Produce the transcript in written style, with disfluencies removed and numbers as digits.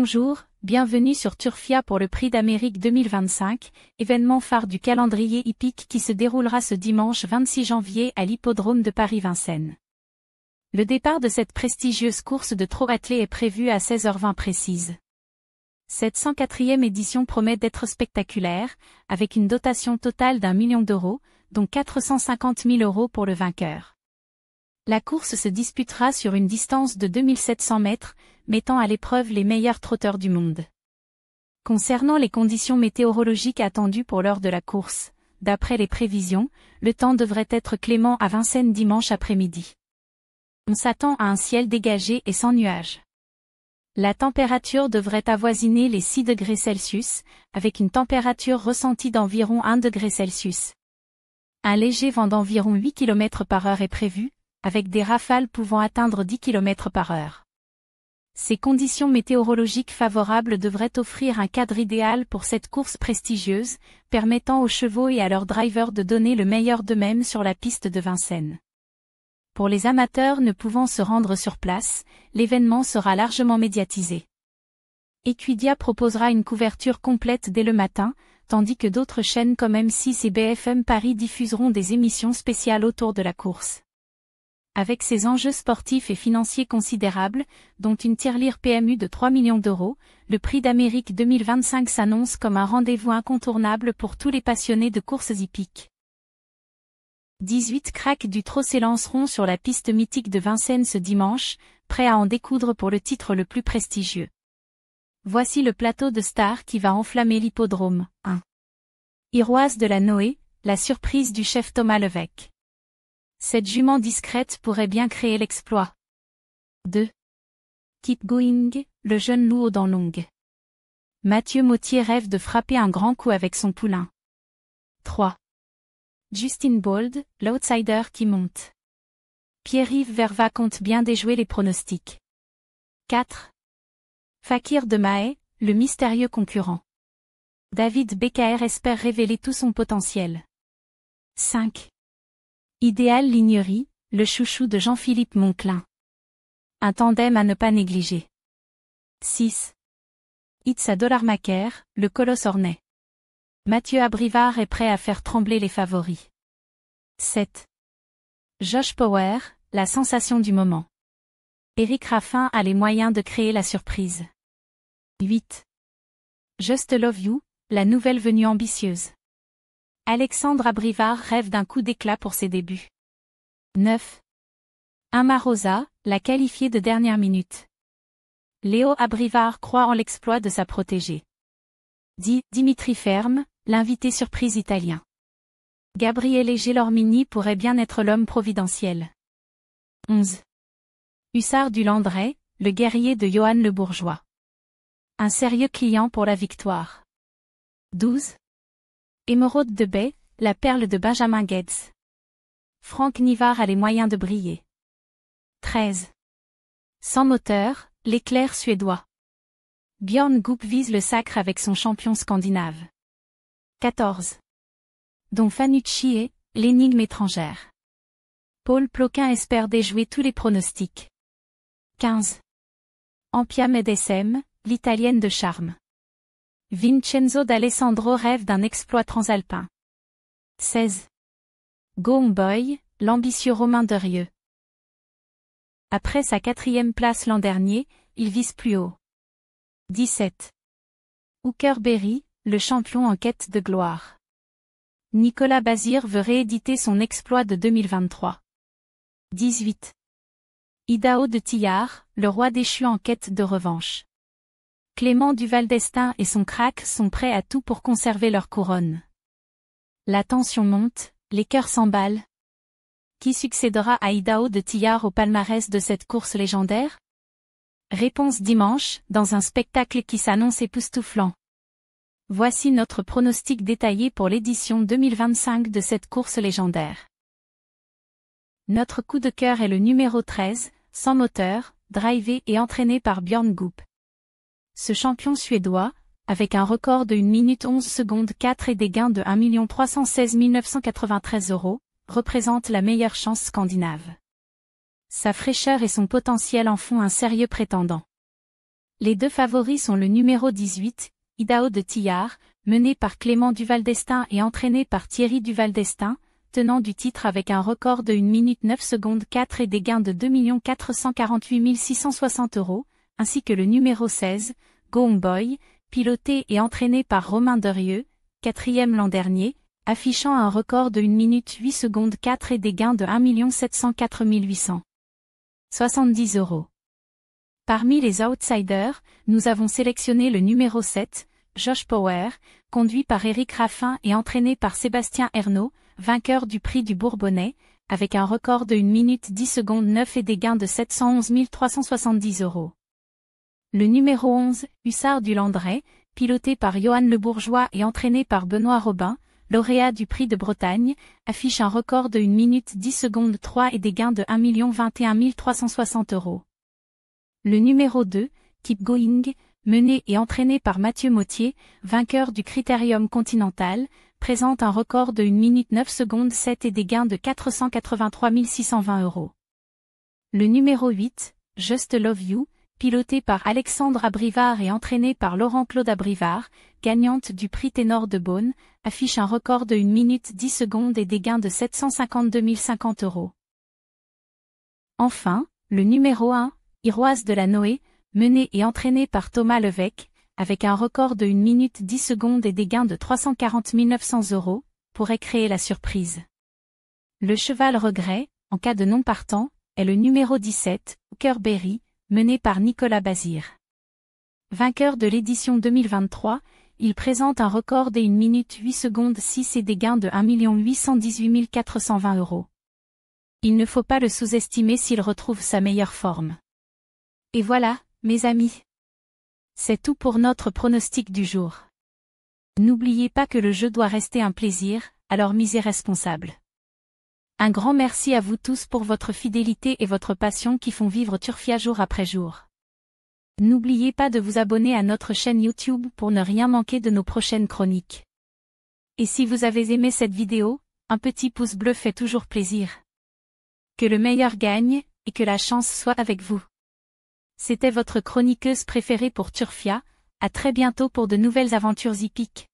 Bonjour, bienvenue sur Turfia pour le Prix d'Amérique 2025, événement phare du calendrier hippique qui se déroulera ce dimanche 26 janvier à l'hippodrome de Paris-Vincennes. Le départ de cette prestigieuse course de trot attelé est prévu à 16h20 précise. Cette 104e édition promet d'être spectaculaire, avec une dotation totale d'1 million d'euros, dont 450 000 euros pour le vainqueur. La course se disputera sur une distance de 2700 mètres, mettant à l'épreuve les meilleurs trotteurs du monde. Concernant les conditions météorologiques attendues pour l'heure de la course, d'après les prévisions, le temps devrait être clément à Vincennes dimanche après-midi. On s'attend à un ciel dégagé et sans nuages. La température devrait avoisiner les 6 degrés Celsius, avec une température ressentie d'environ 1 degré Celsius. Un léger vent d'environ 8 km/h est prévu, avec des rafales pouvant atteindre 10 km/h. Ces conditions météorologiques favorables devraient offrir un cadre idéal pour cette course prestigieuse, permettant aux chevaux et à leurs drivers de donner le meilleur d'eux-mêmes sur la piste de Vincennes. Pour les amateurs ne pouvant se rendre sur place, l'événement sera largement médiatisé. Equidia proposera une couverture complète dès le matin, tandis que d'autres chaînes comme M6 et BFM Paris diffuseront des émissions spéciales autour de la course. Avec ses enjeux sportifs et financiers considérables, dont une tirelire PMU de 3 millions d'euros, le Prix d'Amérique 2025 s'annonce comme un rendez-vous incontournable pour tous les passionnés de courses hippiques. 18 cracks du trot s'élanceront sur la piste mythique de Vincennes ce dimanche, prêts à en découdre pour le titre le plus prestigieux. Voici le plateau de stars qui va enflammer l'hippodrome. 1. Iroise de la Noé, la surprise du chef Thomas Levesque. Cette jument discrète pourrait bien créer l'exploit. 2. Keep Going, le jeune loup aux dents longues. Mathieu Mauthier rêve de frapper un grand coup avec son poulain. 3. Justin Bold, l'outsider qui monte. Pierre-Yves Verva compte bien déjouer les pronostics. 4. Fakir de Mahé, le mystérieux concurrent. David Beccaer espère révéler tout son potentiel. 5. Idéal Lignerie, le chouchou de Jean-Philippe Monclin. Un tandem à ne pas négliger. 6. It's a Dollarmaker, le colosse ornais. Mathieu Abrivard est prêt à faire trembler les favoris. 7. Josh Power, la sensation du moment. Éric Raffin a les moyens de créer la surprise. 8. Just Love You, la nouvelle venue ambitieuse. Alexandre Abrivard rêve d'un coup d'éclat pour ses débuts. 9. Amarosa, la qualifiée de dernière minute. Léo Abrivard croit en l'exploit de sa protégée. 10. Dimitri Ferme, l'invité surprise italien. Gabriele Gelormini pourrait bien être l'homme providentiel. 11. Hussard du Landré, le guerrier de Johan Le Bourgeois. Un sérieux client pour la victoire. 12. Émeraude de Baie, la perle de Benjamin Guedes. Franck Nivard a les moyens de briller. 13. Sans moteur, l'éclair suédois. Björn Goop vise le sacre avec son champion scandinave. 14. Don Fanucci et l'énigme étrangère. Paul Ploquin espère déjouer tous les pronostics. 15. Ampia Medesem, l'italienne de charme. Vincenzo d'Alessandro rêve d'un exploit transalpin. 16. Go Homeboy, l'ambitieux Romain Derieux. Après sa 4e place l'an dernier, il vise plus haut. 17. Hooker Berry, le champion en quête de gloire. Nicolas Bazir veut rééditer son exploit de 2023. 18. Idaho de Tillard, le roi déchu en quête de revanche. Clément Duval d'Estaing et son crack sont prêts à tout pour conserver leur couronne. La tension monte, les cœurs s'emballent. Qui succédera à Idaho de Tillard au palmarès de cette course légendaire? Réponse dimanche, dans un spectacle qui s'annonce époustouflant. Voici notre pronostic détaillé pour l'édition 2025 de cette course légendaire. Notre coup de cœur est le numéro 13, sans moteur, drivé et entraîné par Björn Goop. Ce champion suédois, avec un record de 1 minute 11 secondes 4 et des gains de 1 316 993 €, représente la meilleure chance scandinave. Sa fraîcheur et son potentiel en font un sérieux prétendant. Les deux favoris sont le numéro 18, Idaho de Tillard, mené par Clément Duval-Destin et entraîné par Thierry Duval-Destin, tenant du titre avec un record de 1 minute 9 secondes 4 et des gains de 2 448 660 €, ainsi que le numéro 16, Going Boy, piloté et entraîné par Romain Derieux, 4e l'an dernier, affichant un record de 1 minute 8 secondes 4 et des gains de 1 704 870 €. Parmi les outsiders, nous avons sélectionné le numéro 7, Josh Power, conduit par Éric Raffin et entraîné par Sébastien Ernaud, vainqueur du prix du Bourbonnais, avec un record de 1 minute 10 secondes 9 et des gains de 711 370 €. Le numéro 11, Hussard du Landrais, piloté par Johan Le Bourgeois et entraîné par Benoît Robin, lauréat du prix de Bretagne, affiche un record de 1 minute 10 secondes 3 et des gains de 1 021 360 €. Le numéro 2, Keep Going, mené et entraîné par Mathieu Mottier, vainqueur du Critérium Continental, présente un record de 1 minute 9 secondes 7 et des gains de 483 620 €. Le numéro 8, Just Love You, piloté par Alexandre Abrivard et entraîné par Laurent-Claude Abrivard, gagnante du prix Ténor de Beaune, affiche un record de 1 minute 10 secondes et des gains de 752 050 €. Enfin, le numéro 1, Iroise de la Noé, mené et entraîné par Thomas Levesque, avec un record de 1 minute 10 secondes et des gains de 340 900 €, pourrait créer la surprise. Le cheval regret, en cas de non partant, est le numéro 17, Hooker Berry, mené par Nicolas Bazir. Vainqueur de l'édition 2023, il présente un record de 1 minute 8 secondes 6 et des gains de 1 818 420 €. Il ne faut pas le sous-estimer s'il retrouve sa meilleure forme. Et voilà, mes amis. C'est tout pour notre pronostic du jour. N'oubliez pas que le jeu doit rester un plaisir, alors misez responsable. Un grand merci à vous tous pour votre fidélité et votre passion qui font vivre Turfia jour après jour. N'oubliez pas de vous abonner à notre chaîne YouTube pour ne rien manquer de nos prochaines chroniques. Et si vous avez aimé cette vidéo, un petit pouce bleu fait toujours plaisir. Que le meilleur gagne, et que la chance soit avec vous. C'était votre chroniqueuse préférée pour Turfia, à très bientôt pour de nouvelles aventures hippiques.